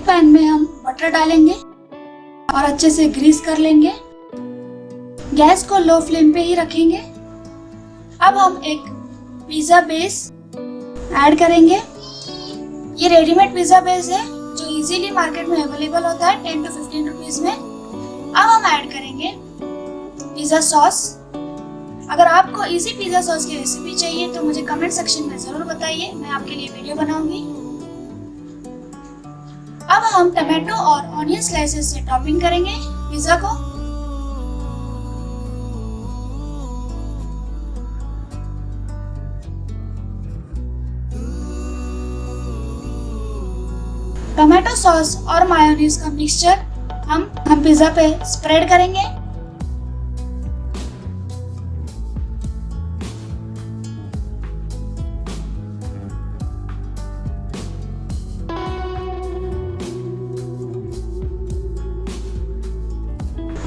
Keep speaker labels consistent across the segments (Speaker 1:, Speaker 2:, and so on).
Speaker 1: Pan में हम butter डालेंगे और अच्छे से ग्रीस कर लेंगे। गैस को लो फ्लेम पे ही रखेंगे। अब हम एक पिज्जा बेस ऐड करेंगे। ये रेडीमेड पिज्जा बेस है जो इजीली मार्केट में अवेलेबल होता है 10 to 15 रुपीज में। अब हम ऐड करेंगे पिज्जा सॉस। अगर आपको इजी पिज्जा सॉस की रेसिपी चाहिए तो मुझे कमेंट सेक्शन में जरूर बताइए, मैं आपके लिए वीडियो बनाऊंगी। अब हम टमाटो और ऑनियन स्लाइसेस से टॉपिंग करेंगे पिज्जा को। टमाटो सॉस और मायोनीज का मिक्सचर हम पिज्जा पे स्प्रेड करेंगे।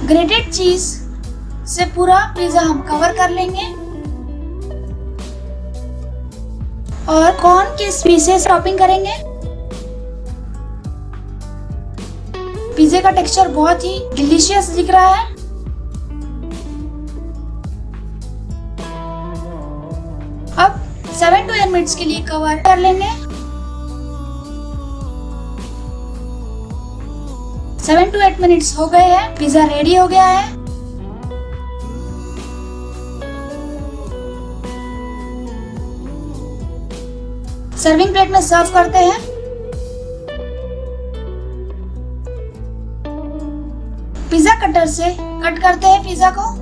Speaker 1: ग्रेटेड चीज से पूरा पिज्जा हम कवर कर लेंगे और कॉर्न के पीसेस टॉपिंग करेंगे। पिज्जे का टेक्सचर बहुत ही डिलीशियस दिख रहा है। अब 7 to 8 मिनट्स के लिए कवर कर लेंगे। 7 to 8 मिनट्स हो गए हैं, पिज्जा रेडी हो गया है। सर्विंग प्लेट में सर्व करते हैं। पिज्जा कटर से कट करते हैं पिज्जा को।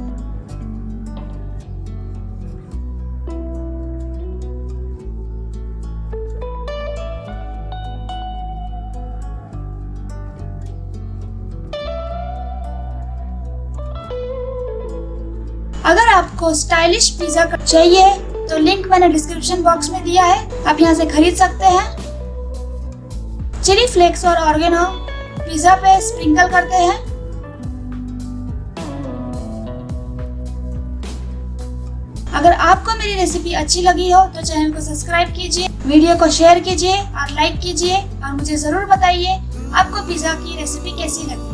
Speaker 1: अगर आपको स्टाइलिश पिज्जा कट चाहिए तो लिंक मैंने डिस्क्रिप्शन बॉक्स में दिया है, आप यहाँ से खरीद सकते हैं। चिली फ्लेक्स और ऑर्गेनो पिज्जा पे स्प्रिंकल करते हैं। अगर आपको मेरी रेसिपी अच्छी लगी हो तो चैनल को सब्सक्राइब कीजिए, वीडियो को शेयर कीजिए और लाइक कीजिए और मुझे जरूर बताइए आपको पिज्जा की रेसिपी कैसी लगी।